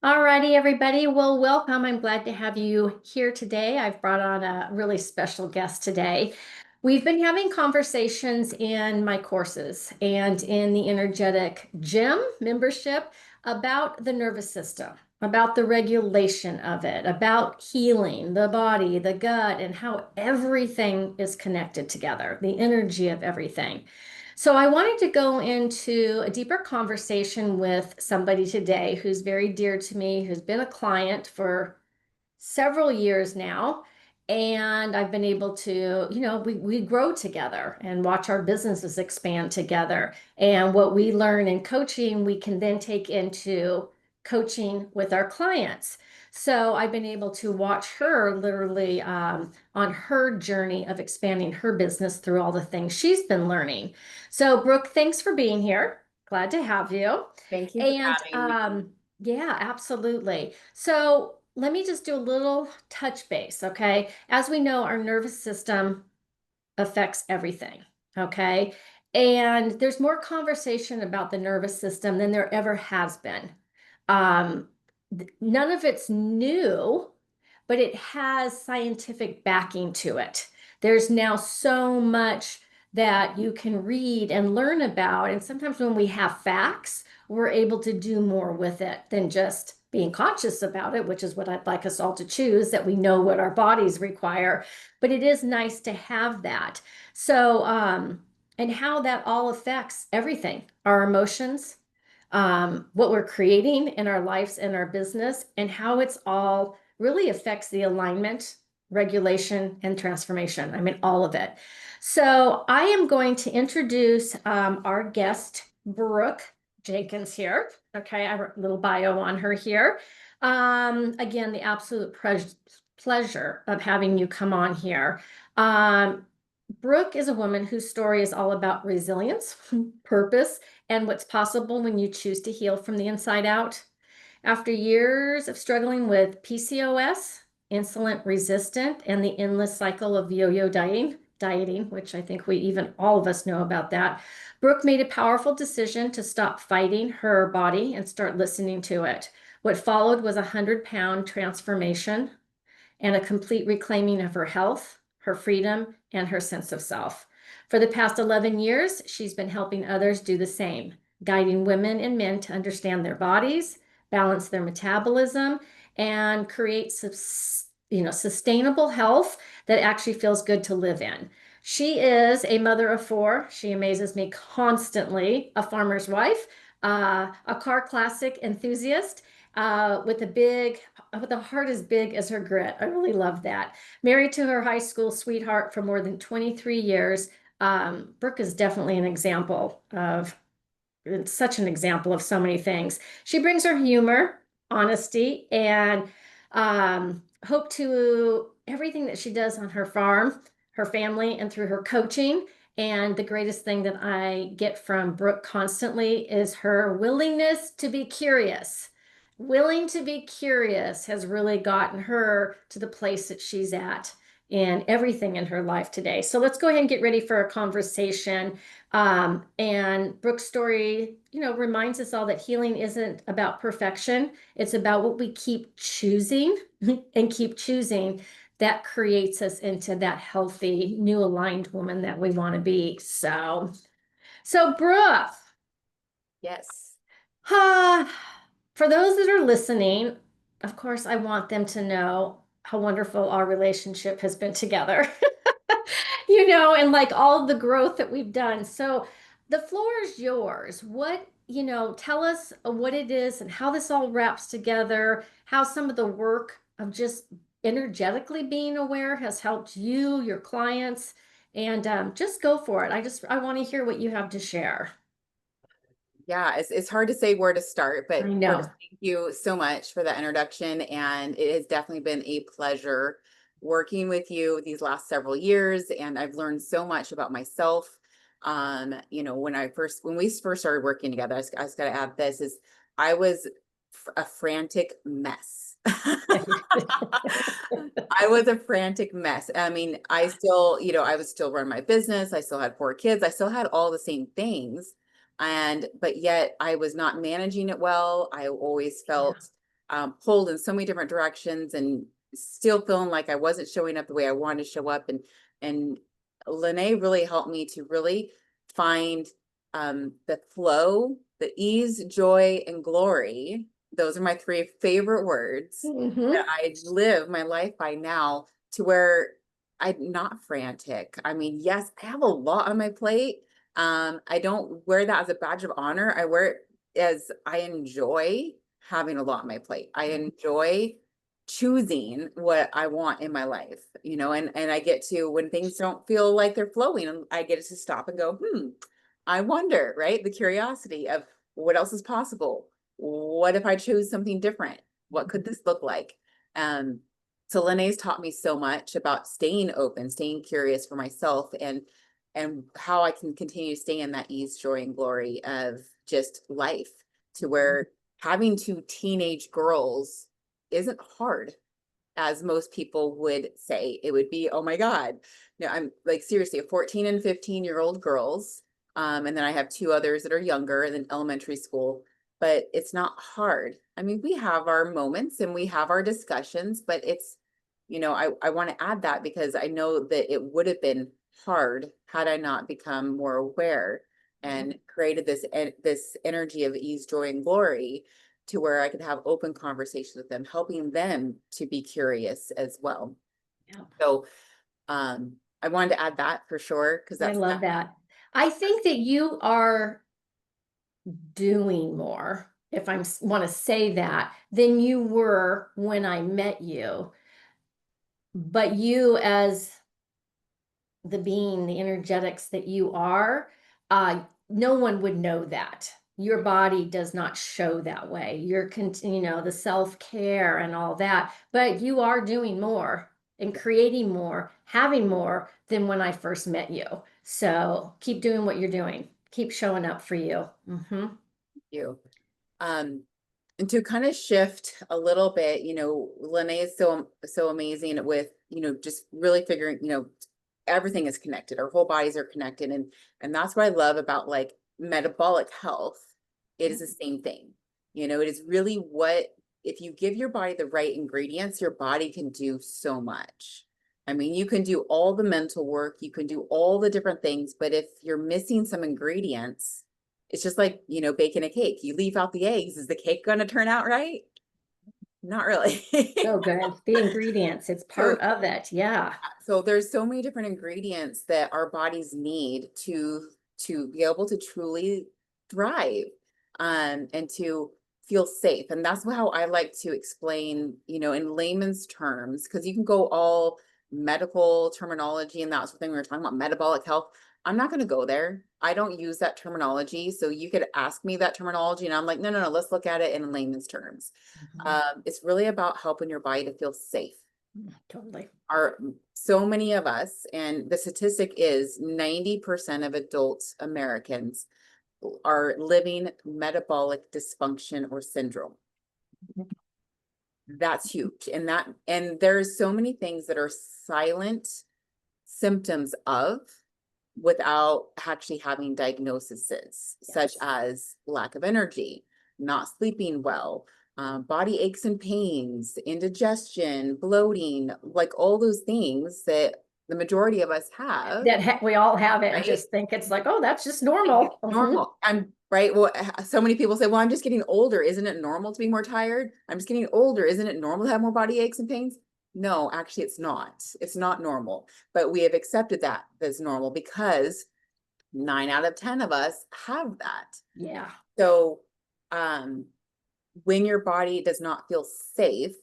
Alrighty, everybody. Well, welcome. I'm glad to have you here today. I've brought on a really special guest today. We've been having conversations in my courses and in the energetic gym membership about the nervous system, about the regulation of it, about healing the body, the gut, and how everything is connected together, the energy of everything. So I wanted to go into a deeper conversation with somebody today who's very dear to me, who's been a client for several years now. And I've been able to, we grow together and watch our businesses expand together. And what we learn in coaching, we can then take into coaching with our clients. So I've been able to watch her literally on her journey of expanding her business through all the things she's been learning. So, Brooke, thanks for being here. Glad to have you. Thank you for And having me. yeah, absolutely. So let me just do a little touch base, okay? As we know, our nervous system affects everything, okay? And there's more conversation about the nervous system than there ever has been. Um, None of it's new, but it has scientific backing to it. There's now so much that you can read and learn about. And sometimes when we have facts, we're able to do more with it than just being conscious about it, which is what I'd like us all to choose, that we know what our bodies require. But it is nice to have that. So, and how that all affects everything, our emotions, what we're creating in our lives and our business, and how it's all really affects the alignment, regulation, and transformation. I mean, all of it. So I am going to introduce our guest, Brooke Jenkins here. Okay, I wrote a little bio on her here. Again, the absolute pleasure of having you come on here. Um, Brooke is a woman whose story is all about resilience, purpose, and what's possible when you choose to heal from the inside out. After years of struggling with PCOS, insulin resistant, and the endless cycle of yo-yo dieting, which I think we even all of us know about that, Brooke made a powerful decision to stop fighting her body and start listening to it. What followed was a 100-pound transformation and a complete reclaiming of her health, her freedom, and her sense of self. For the past 11 years, she's been helping others do the same, guiding women and men to understand their bodies, balance their metabolism, and create sustainable health that actually feels good to live in. She is a mother of four. She amazes me constantly, a farmer's wife, a car classic enthusiast, with a heart as big as her grit. I really love that. Married to her high school sweetheart for more than 23 years. Brooke is definitely an example of it's such an example of so many things. She brings her humor, honesty, and hope to everything that she does on her farm, her family, and through her coaching. And the greatest thing that I get from Brooke constantly is her willingness to be curious. Willing to be curious has really gotten her to the place that she's at in everything in her life today. So let's go ahead and get ready for a conversation. And Brooke's story, reminds us all that healing isn't about perfection. It's about what we keep choosing and keep choosing that creates us into that healthy, new aligned woman that we want to be. So Brooke, Yes. uh, for those that are listening, of course, I want them to know how wonderful our relationship has been together. And like all the growth that we've done. So the floor is yours. Tell us what it is and how this all wraps together, how some of the work of just energetically being aware has helped you, your clients, and just go for it. I want to hear what you have to share. Yeah, it's hard to say where to start, I but first, know. thank you so much for that introduction. And it has definitely been a pleasure working with you these last several years. And I've learned so much about myself. When we first started working together, I just got to add this is I was a frantic mess. I was a frantic mess. I mean, I was still running my business. I still had four kids. I still had all the same things. But yet I was not managing it well. I always Yeah. felt pulled in so many different directions and still feeling like I wasn't showing up the way I wanted to show up. And Lene really helped me to really find the flow, the ease, joy, and glory. Those are my three favorite words that Mm-hmm. I live my life by now, to where I'm not frantic. I mean, yes, I have a lot on my plate. I don't wear that as a badge of honor. I wear it as I enjoy having a lot on my plate. I enjoy choosing what I want in my life, and I get to, when things don't feel like they're flowing, I get to stop and go, I wonder, right? The curiosity of what else is possible. What if I chose something different? What could this look like? Um, so Lene's taught me so much about staying open, staying curious for myself, and how I can continue to stay in that ease, joy, and glory of just life, to where having two teenage girls isn't hard, as most people would say it would be. Oh my God. No, I'm like, seriously, 14 and 15-year-old girls. And then I have two others that are younger and in elementary school, but it's not hard. I mean, we have our moments and we have our discussions, but it's, I want to add that because I know that it would have been hard had I not become more aware and created this energy of ease, joy, and glory, to where I could have open conversations with them, helping them to be curious as well. Yeah, So I wanted to add that for sure, because I that's love that. I think that you are doing more, if I want to say that, than you were when I met you. But you, as the being, the energetics that you are, no one would know that. Your body does not show that way. You're, the self-care and all that, but you are doing more and creating more, having more than when I first met you. So keep doing what you're doing. Keep showing up for you. Hmm. you. Um, and to kind of shift a little bit, Lene is so amazing with, just really figuring, everything is connected. Our whole bodies are connected. And that's what I love about like metabolic health. It is the same thing. It is really what, if you give your body the right ingredients, your body can do so much. I mean, you can do all the mental work, you can do all the different things, but if you're missing some ingredients, it's just like, baking a cake. You leave out the eggs. Is the cake going to turn out right? Not really. So good. The ingredients, it's So part of it. Yeah. so there's so many different ingredients that our bodies need to be able to truly thrive, and to feel safe. And that's how I like to explain, in layman's terms, because you can go all medical terminology and that sort of thing. We were talking about metabolic health. I'm not going to go there. I don't use that terminology. So you could ask me that terminology and I'm like, no, no, no, let's look at it in layman's terms. Mhm. It's really about helping your body to feel safe. Totally. Are so many of us, and the statistic is 90% of adults Americans are living metabolic dysfunction or syndrome. That's huge. And there's so many things that are silent symptoms of, without actually having diagnoses, such Yes. as lack of energy, not sleeping well, body aches and pains, indigestion, bloating, like all those things that the majority of us have, We all have it and right? just think it's like, oh, that's just Think it's normal. Mhm. normal. I'm right. Well, so many people say, well, I'm just getting older. Isn't it normal to be more tired? I'm just getting older. Isn't it normal to have more body aches and pains? No, actually, it's not. It's not normal. But we have accepted that as normal because 9 out of 10 of us have that. Yeah. So, when your body does not feel safe,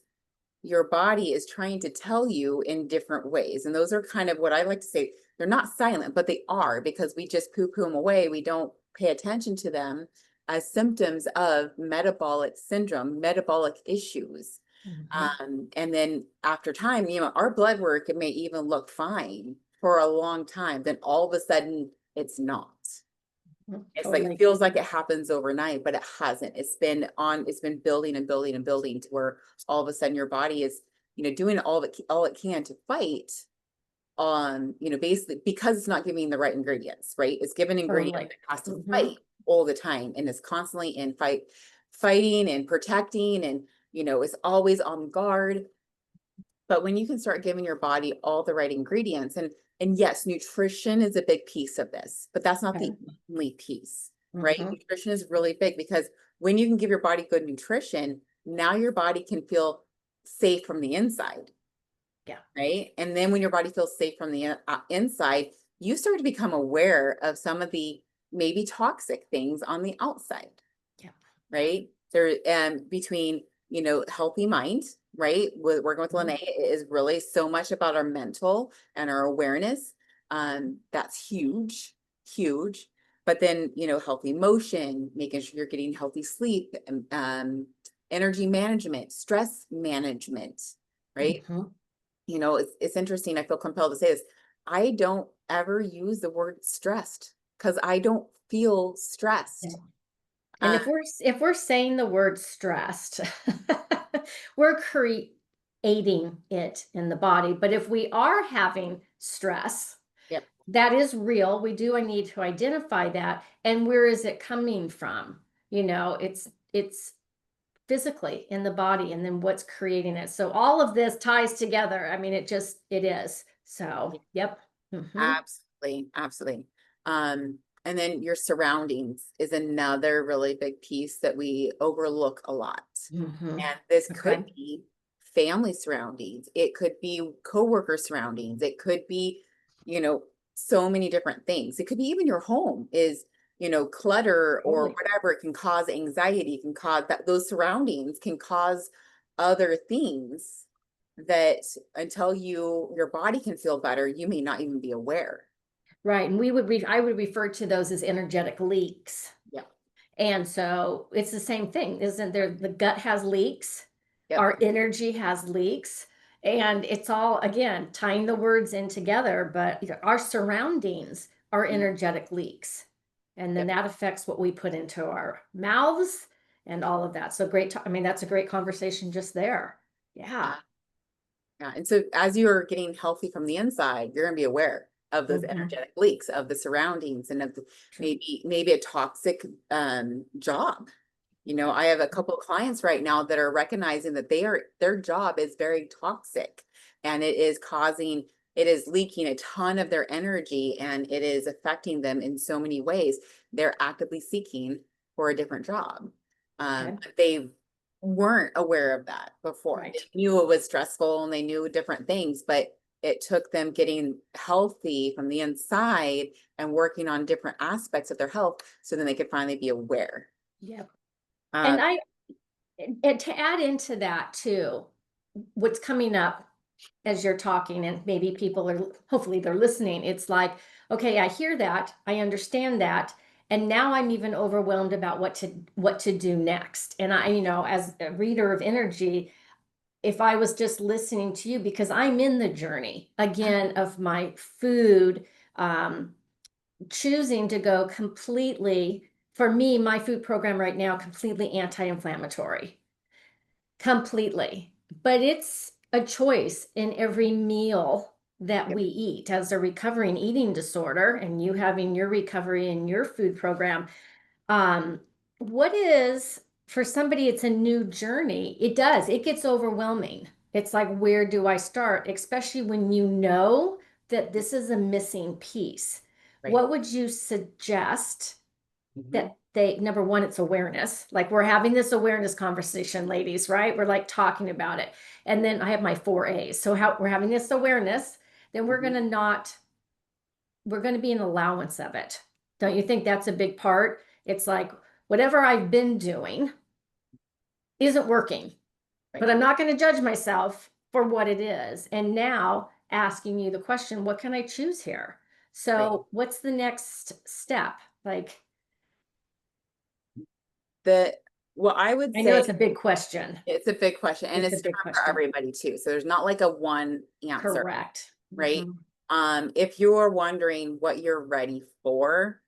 your body is trying to tell you in different ways. And those are kind of what I like to say. They're not silent, but they are, because we just poo-poo them away. We don't pay attention to them as symptoms of metabolic syndrome, metabolic issues. Mhm. And then after time, our blood work, it may even look fine for a long time. Then all of a sudden it's not. It's like, it Totally. feels like it happens overnight, but it hasn't. It's been building and building and building, to where all of a sudden your body is, doing all it can to fight on, basically, because it's not giving the right ingredients, right? It's given ingredients Totally. that has to Hmm. fight all the time and is constantly in fighting and protecting. is always on guard. But when you can start giving your body all the right ingredients, and yes, nutrition is a big piece of this, but that's not the Okay. only piece, right? Mhm. Nutrition is really big because when you can give your body good nutrition, now your body can feel safe from the inside, Yeah. right? And then when your body feels safe from the inside, you start to become aware of some of the maybe toxic things on the outside, Yeah. right? There, between, healthy mind, right? With working with Mhm. Lene is really so much about our mental and our awareness. That's huge, huge. But then, healthy emotion, making sure you're getting healthy sleep, energy management, stress management, right? Mhm. It's interesting. I feel compelled to say this. I don't ever use the word stressed because I don't feel Yeah. stressed. And Uh, if we're saying the word stressed, we're creating it in the body. But if we are having stress, yep. that is real. We do need to identify that. And where is it coming from? It's physically in the body, and then what's creating it. So all of this ties together. I mean, it is. So, yep. Hmm. Absolutely, absolutely. And then your surroundings is another really big piece that we overlook a lot. Hmm. And this could Okay. be family surroundings, it could be coworker surroundings, it could be, you know, so many different things. It could be even your home is, clutter or Totally. whatever. It can cause anxiety, can cause that those surroundings can cause other things that until your body can feel better, you may not even be aware. Right. And I would refer to those as energetic leaks. Yeah. And so it's the same thing, isn't there? The gut has leaks, Yep. our energy has leaks, and it's all, again, tying the words in together, but our surroundings are Mm, energetic leaks. And then yep. that affects what we put into our mouths and all of that. So I mean, that's a great conversation just there. Yeah. Yeah. Yeah. And so as you're getting healthy from the inside, you're going to be aware of those Mhm. energetic leaks, of the surroundings, and of True. maybe a toxic job. I have a couple of clients right now that are recognizing that their job is very toxic, and it is leaking a ton of their energy, and it is affecting them in so many ways. They're actively seeking for a different job. Okay. But they weren't aware of that before. They Right. knew it was stressful and they knew different things, but it took them getting healthy from the inside and working on different aspects of their health so then they could finally be aware. Yep. Um, And and to add into that too, what's coming up as you're talking, and maybe people are, hopefully they're listening, it's like, okay, I hear that, I understand that, and now I'm even overwhelmed about what to do next. And I, as a reader of energy, if I was just listening to you, because I'm in the journey again of my food, um, choosing to go completely, for me, my food program right now, completely anti-inflammatory, completely. But it's a choice in every meal that yep, we eat. As a recovering eating disorder, and you having your recovery in your food program, um, what is, for somebody, it's a new journey. It gets overwhelming. It's like, where do I start? Especially when you know that this is a missing piece. right. What would you suggest Mhm. that number one, it's awareness. Like, we're having this awareness conversation, ladies, right? We're like talking about it. And then I have my 4 A's. So how we're having this awareness, then Mhm. we're going to be an allowance of it. Don't you think that's a big part? It's like, whatever I've been doing isn't working, Right, but I'm not going to judge myself for what it is. And now asking you the question, what can I choose here? right. So what's the next step? Like, The What I would I know say, it's a big question. it's a big question and It's a it's big different for question. everybody too. So there's not like a one answer, Correct. right? Mhm. If you're wondering what you're ready for,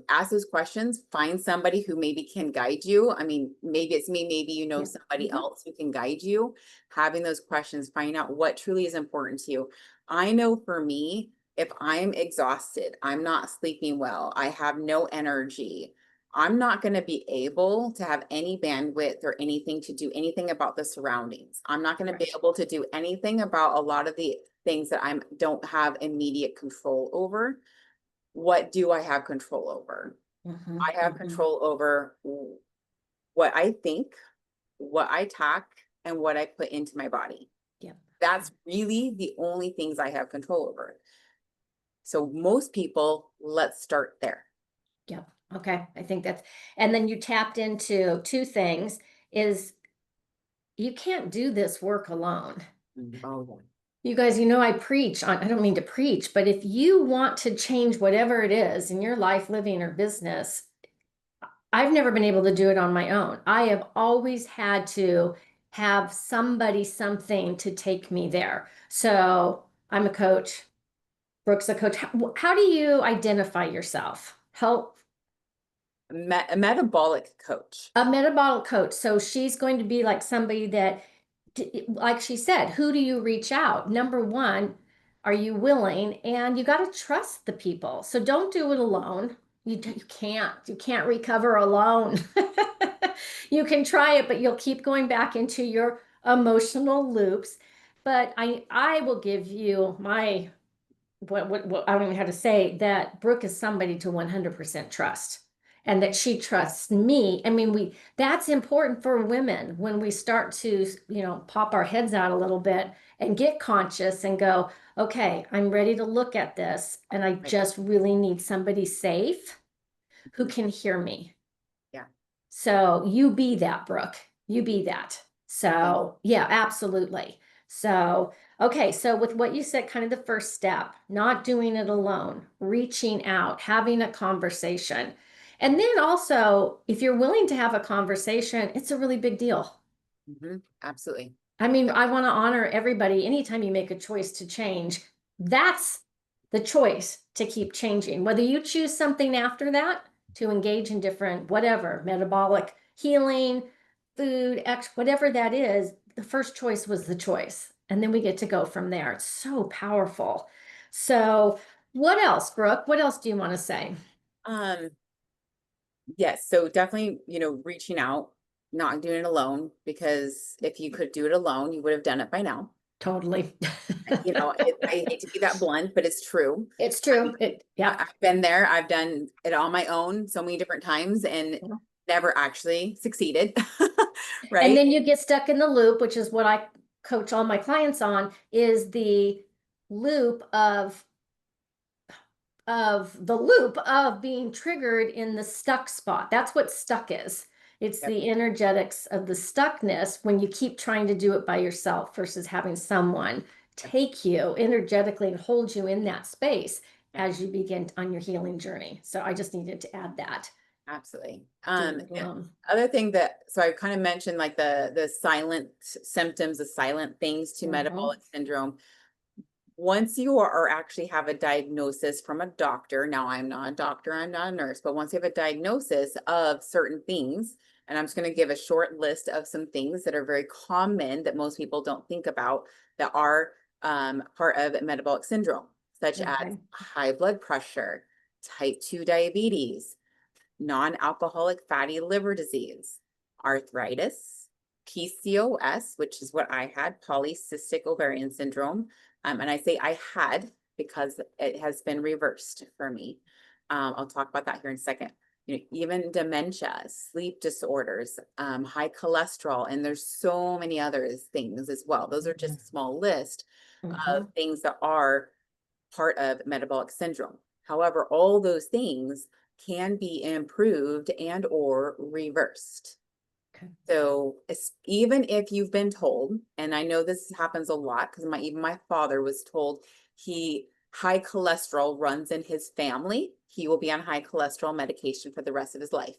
ask those questions, find somebody who maybe can guide you. I mean, maybe it's me, maybe Yeah. somebody Mhm. else who can guide you. Having those questions, finding out what truly is important to you. I know for me, if I'm exhausted, I'm not sleeping well, I have no energy, I'm not going to be able to have any bandwidth or anything to do anything about the surroundings. I'm not going to be Correct. able to do anything about a lot of the things that I don't have immediate control over. What do I have control over? Mhm, I have mhm. control over what I think, what I talk, and what I put into my body. Yep. That's really the only things I have control over. So most people, let's start there. Yep. Okay. I think that's, and then you tapped into two things is you can't do this work alone. Oh, yeah. You guys, you know, I preach on, I don't mean to preach, but if you want to change whatever it is in your life, living, or business, I've never been able to do it on my own. I have always had to have somebody, something to take me there. So I'm a coach. Brooke's a coach. How do you identify yourself? Help A metabolic coach. a metabolic coach. So she's going to be like somebody that, like she said, who do you reach out? Number one, are you willing? And you got to trust the people. So don't do it alone. You can't recover alone. You can try it, but you'll keep going back into your emotional loops. But I will give you my what I don't even know how to say that Brooke is somebody to 100% trust and that she trusts me. I mean, that's important for women when we start to, pop our heads out a little bit and get conscious and go, okay, I'm ready to look at this. And I Right. just really need somebody safe who Mhm. can hear me. Yeah. So you be that, Brooke. You be that. Thank So, yeah, absolutely. So, okay. So, with what you said, kind of the first step, not doing it alone, reaching out, having a conversation. And then also, if you're willing to have a conversation, it's a really big deal. you. Absolutely. I mean, I want to honor everybody. Anytime you make a choice to change, that's the choice to keep changing. Whether you choose something after that to engage in different, whatever, metabolic healing, food, whatever that is, the first choice was the choice. And then we get to go from there. It's so powerful. So, what else, Brooke? What else do you want to say? Um, yes, so definitely, reaching out, not doing it alone, because if you could do it alone, you would have done it by now. Totally. I hate to be that blunt, but it's true. It's I mean, true. Yep. I've been there. I've done it on my own so many different times and never actually succeeded. And Right? then you get stuck in the loop, which is what I coach all my clients on, is the loop of being triggered in the stuck spot. That's what stuck is. It's Yep. the energetics of the stuckness when you keep trying to do it by yourself versus having someone Yep. take you energetically and hold you in that space Yep. as you begin on your healing journey. So I just needed to add that. Absolutely. Doing it And alone. other thing that so I kind of mentioned like the silent symptoms, the silent things to Mhm. metabolic syndrome. Once you are actually have a diagnosis from a doctor, now I'm not a doctor, I'm not a nurse, but once you have a diagnosis of certain things, and I'm just going to give a short list of some things that are very common that most people don't think about that are part of metabolic syndrome, such as Okay. high blood pressure, type 2 diabetes, non-alcoholic fatty liver disease, arthritis, PCOS, which is what I had, polycystic ovarian syndrome. And I say I had because it has been reversed for me. I'll talk about that here in a second. Even dementia, sleep disorders, high cholesterol, and there's so many other things as well. Those are just a small list of Mhm. things that are part of metabolic syndrome. However, all those things can be improved and or reversed. Okay. So even if you've been told, and I know this happens a lot because even my father was told he high cholesterol runs in his family, he will be on high cholesterol medication for the rest of his life.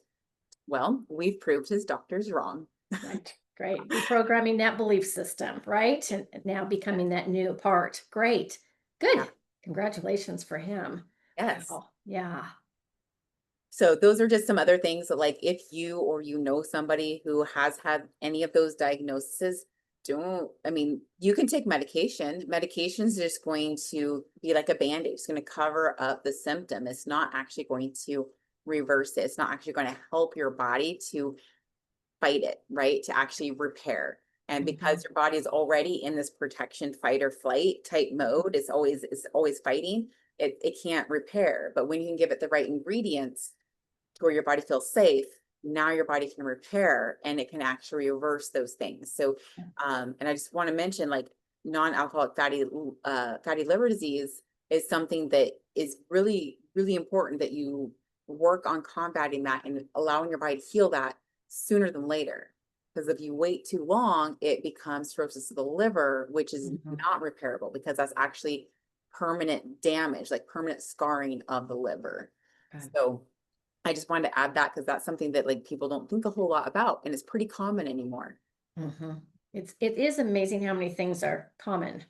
Well, we've proved his doctor's wrong. Right. Great. Reprogramming that belief system, right? And now becoming that new part. Great. Yeah. Good. Congratulations for him. Yes. Wow. Yeah. So those are just some other things that like if you or somebody who has had any of those diagnoses, I mean, you can take medication. Medication's just going to be like a band-aid. It's going to cover up the symptom. It's not actually going to reverse it. It's not actually going to help your body to fight it, right? To actually repair. And Mhm. because your body is already in this protection, fight or flight type mode, it's always fighting, it can't repair. But when you can give it the right ingredients to where your body feels safe, now your body can repair and it can actually reverse those things. So and I just want to mention, like, non-alcoholic fatty liver disease is something that is really, really important that you work on combating that and allowing your body to heal that sooner than later. Because if you wait too long, it becomes cirrhosis of the liver, which is Mhm. not repairable because that's actually permanent damage, like permanent scarring of the liver. Okay. So I just wanted to add that because that's something that, like, people don't think a whole lot about, and it's pretty common anymore. Mhm. It is amazing how many things are common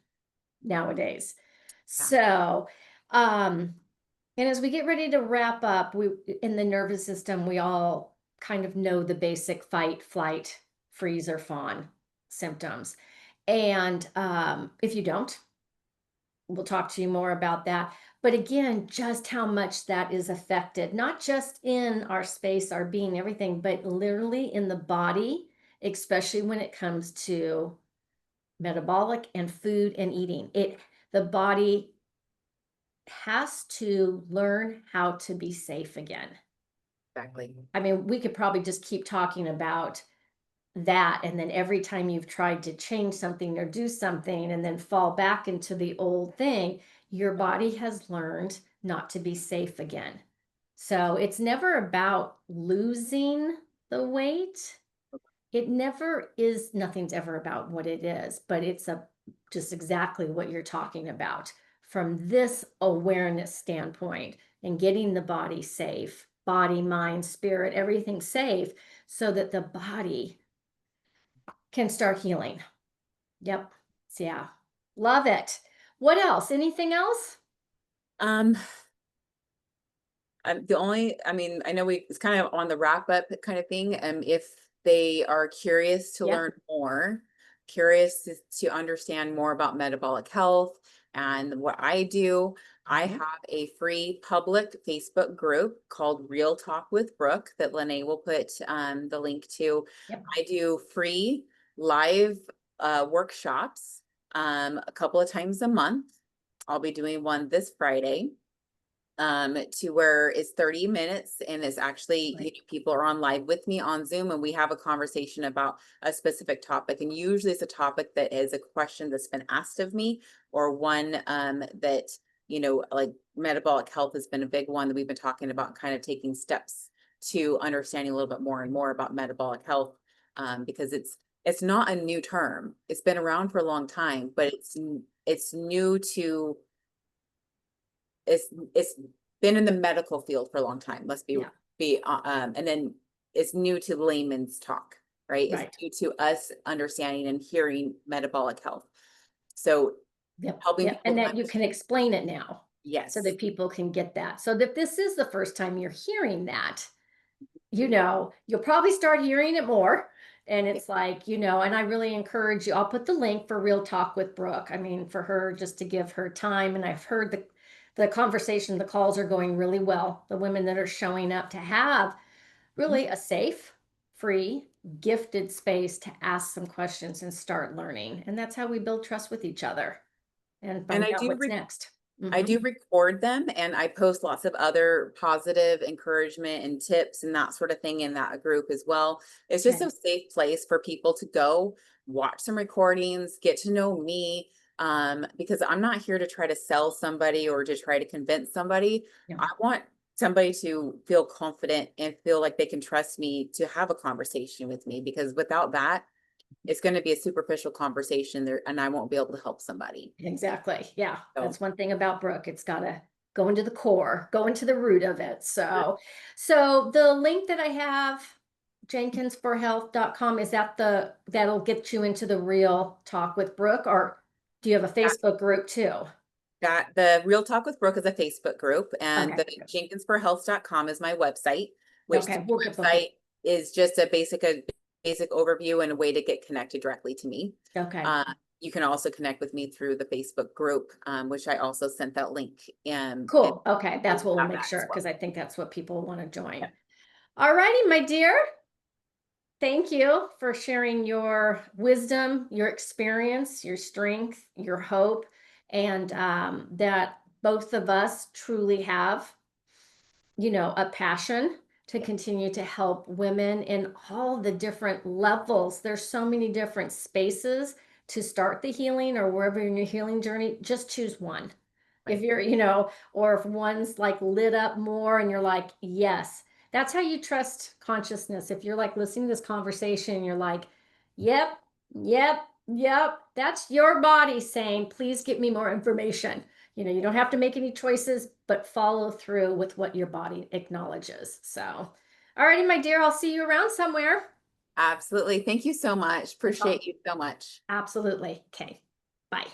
nowadays. Yeah. So, um, and as we get ready to wrap up, we in the nervous system, we all kind of know the basic fight, flight, freeze, or fawn symptoms. And if you don't, we'll talk to you more about that. But again, just how much that is affected, not just in our space, our being, everything, but literally in the body, especially when it comes to metabolic and food and eating. The body has to learn how to be safe again. Exactly. I mean, we could probably just keep talking about that, and then every time you've tried to change something or do something and then fall back into the old thing, your body has learned not to be safe again. So it's never about losing the weight. It never is, nothing's ever about what it is, but it's a just exactly what you're talking about from this awareness standpoint and getting the body safe, body, mind, spirit, everything safe so that the body can start healing. Yep. So, yeah. Love it. What else? Anything else? Um, I mean, I know it's kind of on the wrap up kind of thing. If they are curious to Yep. learn more, curious to understand more about metabolic health and what I do, I Mhm. have a free public Facebook group called Real Talk with Brooke that Lene will put the link to. Yep. I do free live workshops a couple of times a month. I'll be doing one this Friday to where it's 30 minutes and it's actually, Right. people are on live with me on Zoom and we have a conversation about a specific topic. And usually it's a topic that is a question that's been asked of me or one that, like metabolic health has been a big one that we've been talking about, kind of taking steps to understanding a little bit more and more about metabolic health because it's not a new term. It's been around for a long time, but it's new to it's been in the medical field for a long time. Let's Yeah. and then it's new to layman's talk, right? It's Right. new to us understanding and hearing metabolic health. So Yep. helping Yep. people And to that you can understand. explain it now so Yes. that people can get that. So that this is the first time you're hearing that, you'll probably start hearing it more. And Yeah. it's like, and I really encourage you. I'll put the link for Real Talk with Brooke. I mean, for her just to give her time. And I've heard the conversation, the calls are going really well. The women that are showing up to have Mhm. really a safe, free, gifted space to ask some questions and start learning. And that's how we build trust with each other and And find out what's next. I Hmm. do record them and I post lots of other positive encouragement and tips and that sort of thing in that group as well. It's just Okay. a safe place for people to go watch some recordings, get to know me. Because I'm not here to try to sell somebody or to try to convince somebody. Yeah. I want somebody to feel confident and feel like they can trust me to have a conversation with me because without that, it's going to be a superficial conversation there and I won't be able to help somebody. Exactly. Yeah. So That's one thing about Brooke. It's got to go into the core, go into the root of it. So the link that I have, jenkinsforhealth.com, is that that'll get you into the Real Talk with Brooke, or do you have a Facebook group too? that the Real Talk with Brooke is a Facebook group, and Okay. the jenkinsforhealth.com is my website, which Okay. the We'll get both of website is just a basic overview and a way to get connected directly to me. them. Okay. Uh, you can also connect with me through the Facebook group, which I also sent that link and Cool. Okay, that's you what we'll have make that as sure well. because I think that's what people want to join. Yeah. All righty, my dear. Thank you for sharing your wisdom, your experience, your strength, your hope, and that both of us truly have, a passion to Yeah. continue to help women in all the different levels. There's so many different spaces to start the healing or wherever in your healing journey, just choose one. If Right. you're, or if one's like lit up more and you're like, yes, that's how you trust consciousness. If you're like listening to this conversation, you're like, yep, yep, yep, that's your body saying, please get me more information. You don't have to make any choices, but follow through with what your body acknowledges. So, all righty, my dear, I'll see you around somewhere. Absolutely. Thank you so much. That's all. Appreciate you so much. Absolutely. Okay. Bye.